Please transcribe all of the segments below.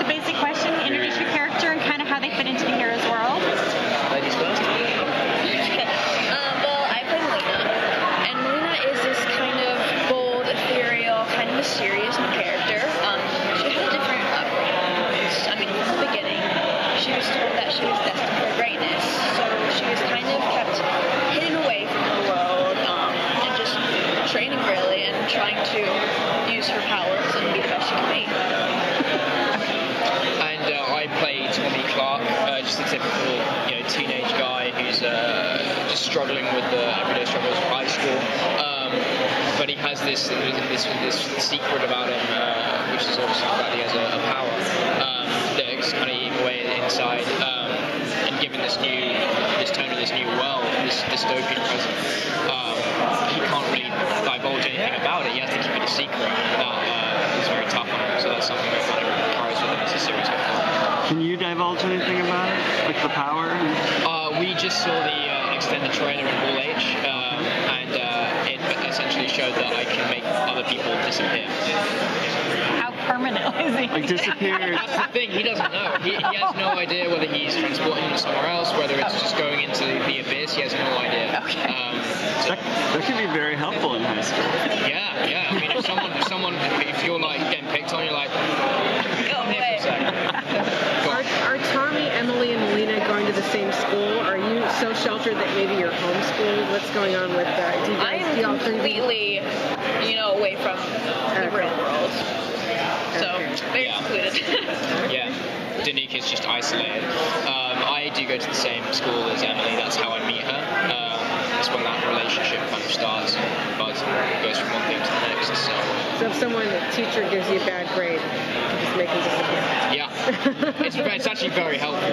basic question. Introduce your character and kind of how they fit into the hero's world. Ladies first. Well, I play Melina, and Melina is this kind of bold, ethereal, kind of mysterious new character. She had a different upbringing. I mean, from the beginning, she was told that she was destined for greatness, so she was kind of kept hidden away from the world, and just training really, and trying to use her powers and be the best she can be. And I play Tommy Clark, just a typical, teenage guy who's just struggling with the everyday struggles of high school. But he has this secret about him, which is obviously that he has a power that's kind of eating away inside. And given this tone of this new world, this dystopian present, he can't really divulge anything about it. He has to keep it a secret. That is very tough on him. So that's something that kind of carries with him as the series goes on. Can you divulge anything about it, like the power? We just saw the extended trailer in Hall H, and it essentially showed that I can make other people disappear. How permanent is he? Like disappear? That's the thing, he doesn't know. He has no idea whether he's transporting them somewhere else, whether it's just going into the abyss. He has no idea. Okay. That could be very helpful in high school. Yeah. I mean, if you're like getting picked on, you're like, Go away. Are Tommy, Emily, and Melina going to the same school? Are you so sheltered that maybe you're homeschooled? What's going on with that? I am completely, away from the real world. So, very secluded. Yeah. Danika's just isolated. I do go to the same school as Emily. That's how I meet her. That's when that relationship kind of starts, but it goes from one thing to the next. So if a teacher gives you a bad grade, you just make them disappear. Yeah, it's actually very helpful.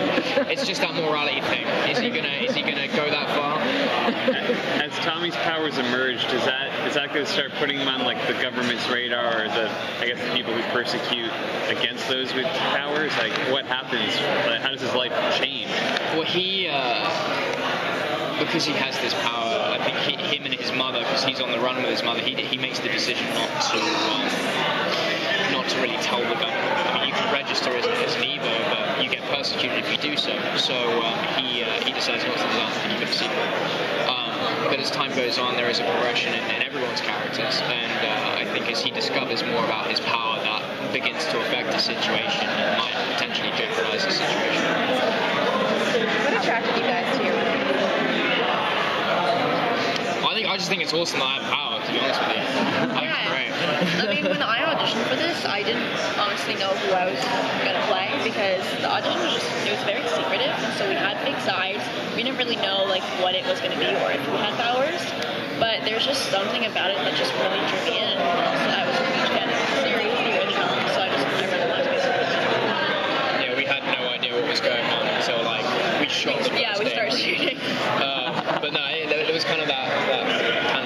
It's just that morality thing. Is he gonna go that far? As Tommy's powers emerge, is that going to start putting him on like the government's radar, or the people who persecute against those with powers? Like, what happens? How does his life change? Well, because he has this power, I think him and his mother, because he's on the run with his mother, he makes the decision not to really tell the government. I mean, you can register as an Evo, but you get persecuted if you do so. So he decides not to do that and keep it a secret. But as time goes on, there is a progression in everyone's characters, and I think as he discovers more about his power, that begins to affect the situation and might potentially jeopardize the situation. What attracted you guys to your movie? I just think it's awesome that I have power, to be honest with you. Great. I mean, when I auditioned for this, I didn't honestly know who I was going to play, because the audition was very secretive, and so we had fake sides. We didn't really know what it was going to be or if we had powers, but there's just something about it that just really drew me in. And also, I was a huge fan of the series, the original, so I really wanted to be in it. Yeah, we had no idea what was going on until we shot the first we day. started shooting. But no, there was kind of that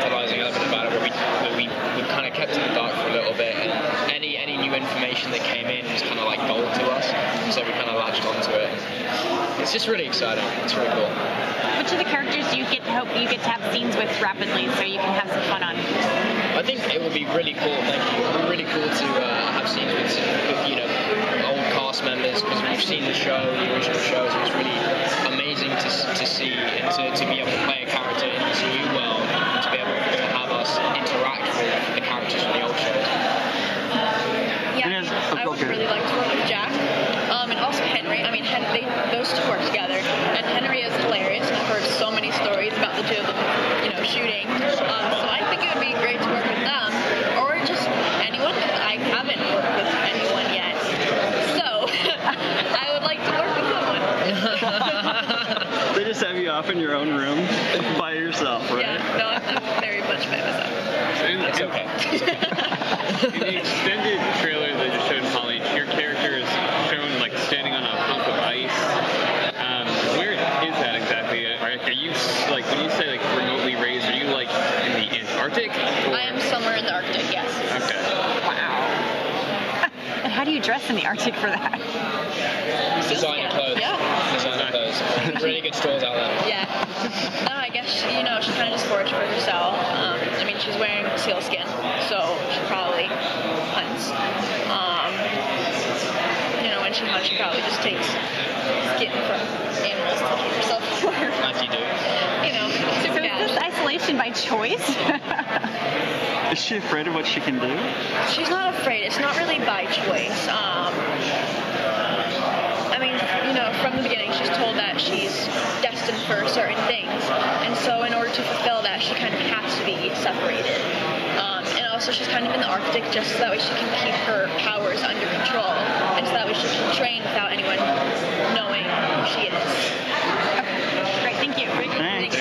tantalizing element about it where we kind of kept in the dark for a little bit, and any new information that came in was kind of like gold to us, so we kind of latched onto it. It's just really exciting. It's really cool. Which of the characters do you get to have scenes with rapidly so you can have some fun on? I think it would be really cool. Thank you. It would be really cool to have scenes with old cast members, because we've seen the show, the original shows. It was really amazing to see and to be able to play a character in this new world, and to be able to have us interact with the characters from the old shows. Yeah, I would really like to work with Jack, and also Henry. I mean, those two work together, and Henry is hilarious. I've heard so many stories about the two of them, shooting. So I think it would be great to work with them, or just anyone, because I haven't worked with anyone yet. So I would like to work with someone. They just have you off in your own room by yourself, right? Yeah, no, I'm very much by myself. It's okay. In the extended trailer that you showed in Holly, your character is shown standing on a hunk of ice. Where is that exactly? Are you when you say remotely raised? Are you in the Antarctic? Or? I am somewhere in the Arctic. Yes. Okay. Wow. And how do you dress in the Arctic for that? Designer clothes. Yeah. Designer clothes. Really good stores out there. Yeah. No, I guess she kind of just foraged for herself. I mean, she's wearing sealskin, so she probably hunts. And she probably just takes skin from animals to keep herself warm. As you do. You know, So super is bad. this isolation by choice? Is she afraid of what she can do? She's not afraid. It's not really by choice. I mean, you know, from the beginning, she's told that she's destined for certain things, and so in order to fulfill that, she kind of has to be separated. And also, she's kind of in the Arctic just so that way she can keep her powers under control, and so that way she can train without anyone knowing who she is. Great, thank you. Thanks.